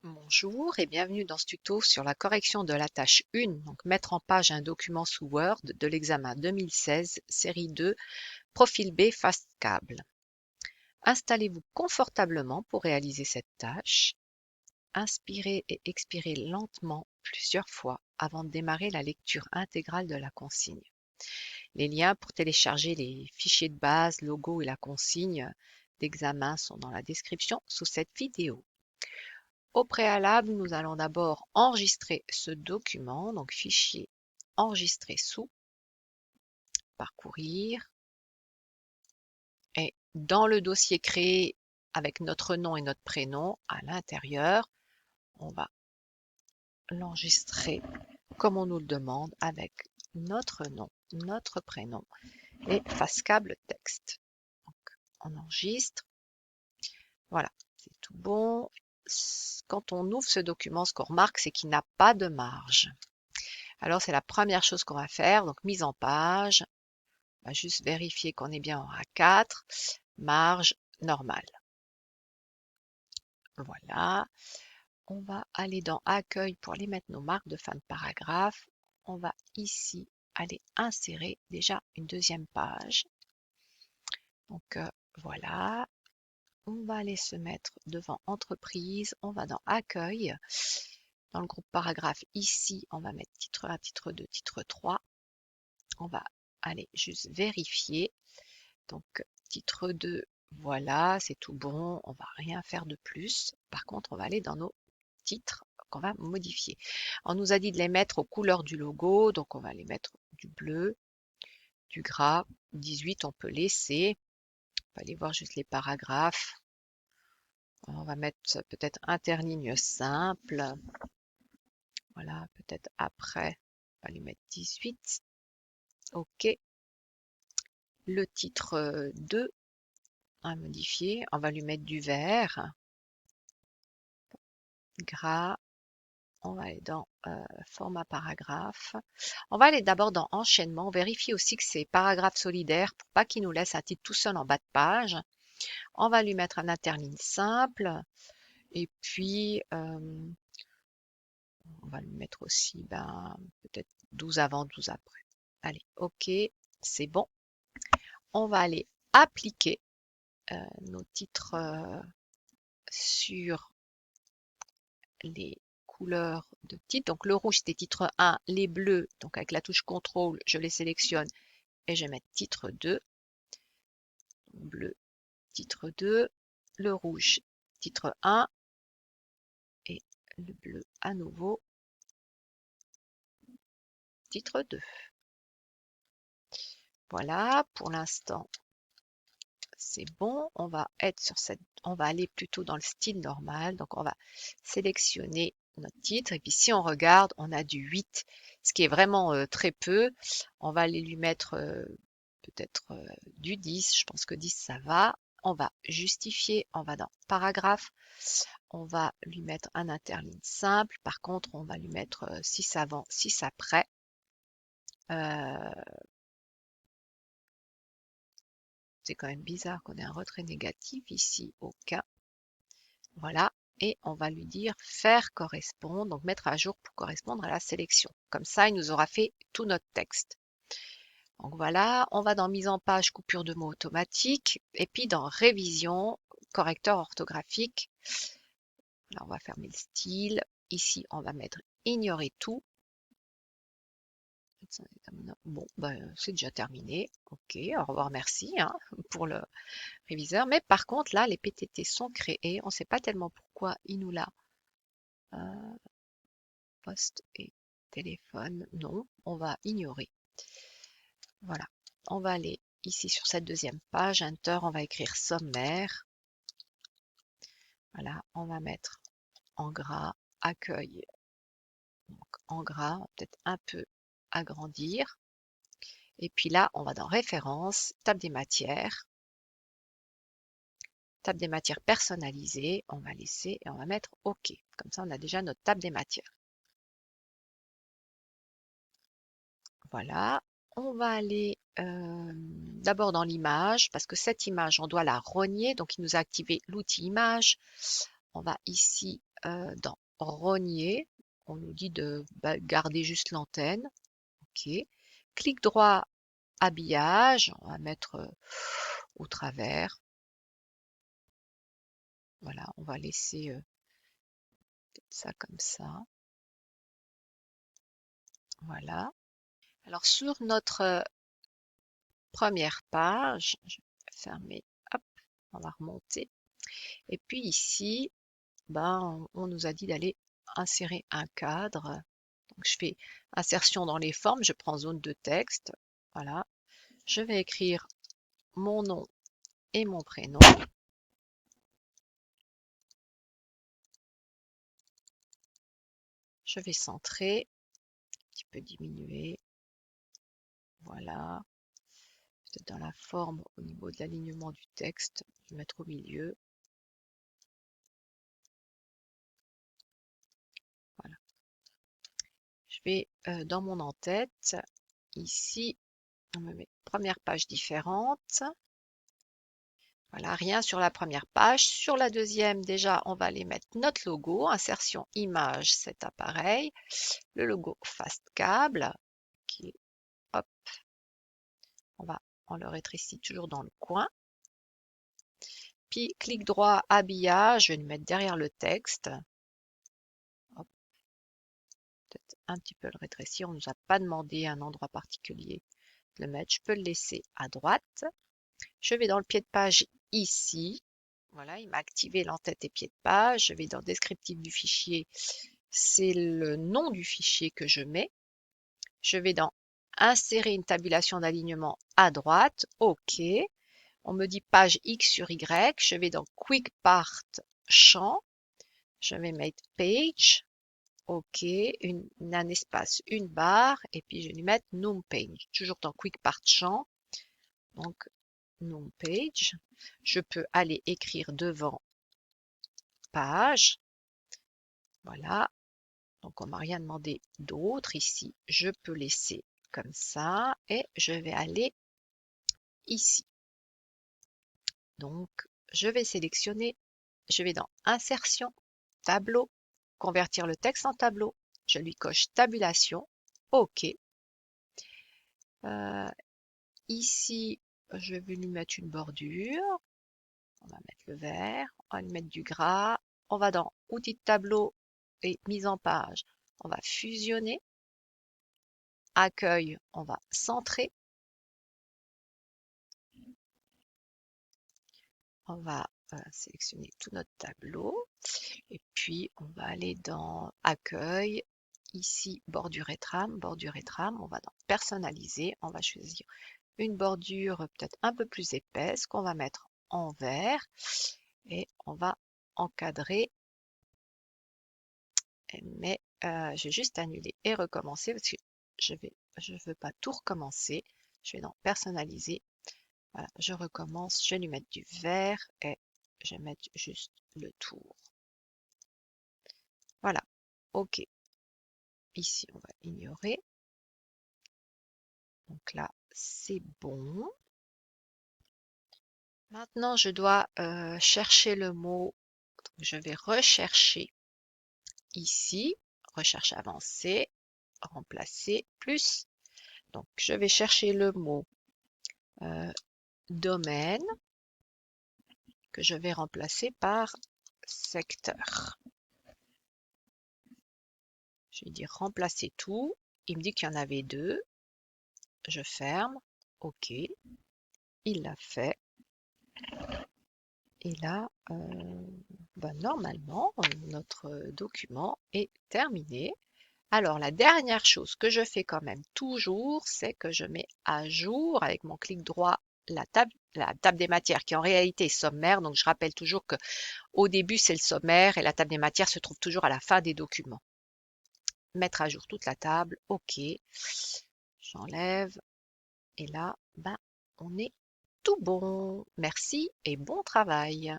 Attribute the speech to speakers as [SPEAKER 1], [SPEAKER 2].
[SPEAKER 1] Bonjour et bienvenue dans ce tuto sur la correction de la tâche 1, donc mettre en page un document sous Word de l'examen 2016, série 2, profil B face câble. Installez-vous confortablement pour réaliser cette tâche. Inspirez et expirez lentement plusieurs fois avant de démarrer la lecture intégrale de la consigne. Les liens pour télécharger les fichiers de base, logo et la consigne d'examen sont dans la description sous cette vidéo. Au préalable, nous allons d'abord enregistrer ce document, donc fichier enregistrer sous, parcourir, et dans le dossier créé avec notre nom et notre prénom à l'intérieur, on va l'enregistrer comme on nous le demande avec notre nom, notre prénom et face câble texte. Donc, on enregistre. Voilà, c'est tout bon. Quand on ouvre ce document, ce qu'on remarque, c'est qu'il n'a pas de marge. Alors, c'est la première chose qu'on va faire. Donc, mise en page. On va juste vérifier qu'on est bien en A4. Marge normale. Voilà. On va aller dans Accueil pour aller mettre nos marques de fin de paragraphe. On va ici aller insérer déjà une deuxième page. Donc, voilà. On va aller se mettre devant Entreprise. On va dans Accueil. Dans le groupe paragraphe, ici, on va mettre titre 1, titre 2, titre 3. On va aller juste vérifier. Donc, titre 2, voilà, c'est tout bon. On va rien faire de plus. Par contre, on va aller dans nos titres qu'on va modifier. On nous a dit de les mettre aux couleurs du logo. Donc, on va les mettre du bleu, du gras. 18, on peut laisser. On va aller voir juste les paragraphes. On va mettre peut-être interligne simple. Voilà, peut-être après, on va lui mettre 18. OK. Le titre 2 à modifier, on va lui mettre du vert. Gras. On va aller dans format paragraphe. On va aller d'abord dans enchaînement. On vérifie aussi que c'est paragraphe solidaire pour pas qu'il nous laisse un titre tout seul en bas de page. On va lui mettre un interligne simple. Et puis, on va lui mettre aussi peut-être 12 avant, 12 après. Allez, OK, c'est bon. On va aller appliquer nos titres sur les couleurs de titre. Donc le rouge c'était titre 1, les bleus, donc avec la touche CTRL, je les sélectionne et je vais mettre titre 2. Bleu, titre 2, le rouge, titre 1 et le bleu à nouveau, titre 2. Voilà, pour l'instant, c'est bon. On va être sur on va aller plutôt dans le style normal. Donc on va sélectionner notre titre et puis si on regarde, on a du 8, ce qui est vraiment très peu. On va aller lui mettre peut-être du 10. Je pense que 10 ça va. On va justifier, on va dans paragraphe. On va lui mettre un interligne simple. Par contre, on va lui mettre 6 avant, 6 après. C'est quand même bizarre qu'on ait un retrait négatif ici au cas. Voilà. Et on va lui dire faire correspondre, donc mettre à jour pour correspondre à la sélection. Comme ça, il nous aura fait tout notre texte. Donc voilà, on va dans mise en page, coupure de mots automatique, et puis dans révision, correcteur orthographique. Là, on va fermer le style. Ici, on va mettre ignorer tout. Bon, c'est déjà terminé. Ok, au revoir, merci pour le réviseur. Mais par contre, là, les PTT sont créés. On ne sait pas tellement pourquoi il nous l'a. Poste et téléphone, non, on va ignorer. Voilà, on va aller ici sur cette deuxième page, Enter, on va écrire sommaire. Voilà, on va mettre en gras, accueil, donc en gras, peut-être un peu agrandir. Et puis là, on va dans références, table des matières personnalisées, on va laisser et on va mettre OK. Comme ça, on a déjà notre table des matières. Voilà, on va aller d'abord dans l'image, parce que cette image, on doit la rogner, donc il nous a activé l'outil image. On va ici dans rogner, on nous dit de garder juste l'antenne. OK. Clic droit, habillage, on va mettre au travers. Voilà, on va laisser ça comme ça. Voilà. Alors sur notre première page, je vais fermer, hop, on va remonter. Et puis ici, on nous a dit d'aller insérer un cadre. Donc je fais insertion dans les formes, je prends zone de texte. Voilà. Je vais écrire mon nom et mon prénom. Je vais centrer, un petit peu diminuer. Voilà. Peut-être dans la forme, au niveau de l'alignement du texte, je vais mettre au milieu. Voilà. Je vais dans mon en-tête. Ici, on me met première page différente. Voilà, rien sur la première page. Sur la deuxième, déjà, on va aller mettre notre logo. Insertion image, cet appareil. Le logo Fastcable, qui, hop, on le rétrécit toujours dans le coin. Puis, clic droit, habillage, je vais le mettre derrière le texte. Peut-être un petit peu le rétrécir. On ne nous a pas demandé un endroit particulier de le mettre. Je peux le laisser à droite. Je vais dans le pied de page ici. Voilà, il m'a activé l'entête et pied de page. Je vais dans le descriptif du fichier. C'est le nom du fichier que je mets. Je vais dans insérer une tabulation d'alignement à droite. OK. On me dit page X sur Y. Je vais dans Quick Part champ. Je vais mettre page. OK. Un espace, une barre. Et puis je vais lui mettre num page. Toujours dans Quick Part champ. Donc num page. Je peux aller écrire devant page. Voilà. Donc, on m'a rien demandé d'autre ici. Je peux laisser comme ça et je vais aller ici. Donc, je vais sélectionner, je vais dans Insertion, Tableau, convertir le texte en tableau. Je lui coche Tabulation. OK. Ici, je vais lui mettre une bordure. On va mettre le vert. On va lui mettre du gras. On va dans Outils de tableau et mise en page. On va fusionner. Accueil, on va centrer. On va sélectionner tout notre tableau et puis on va aller dans accueil, ici bordure et trame, on va dans personnaliser, on va choisir une bordure peut-être un peu plus épaisse qu'on va mettre en vert et on va encadrer, mais je vais juste annuler et recommencer parce que je veux pas tout recommencer, je vais dans personnaliser. Voilà, je recommence, je vais lui mettre du vert et je vais mettre juste le tour. Voilà, OK. Ici, on va ignorer. Donc là, c'est bon. Maintenant, je dois chercher le mot. Donc, je vais rechercher ici, recherche avancée, remplacer, plus. Donc, je vais chercher le mot domaine que je vais remplacer par secteur. Je vais dire remplacer tout. Il me dit qu'il y en avait deux. Je ferme. OK. Il l'a fait. Et là, normalement, notre document est terminé. Alors, la dernière chose que je fais quand même toujours, c'est que je mets à jour avec mon clic droit la table des matières qui en réalité est sommaire. Donc, je rappelle toujours que au début, c'est le sommaire et la table des matières se trouve toujours à la fin des documents. Mettre à jour toute la table. OK. J'enlève. Et là, on est tout bon. Merci et bon travail.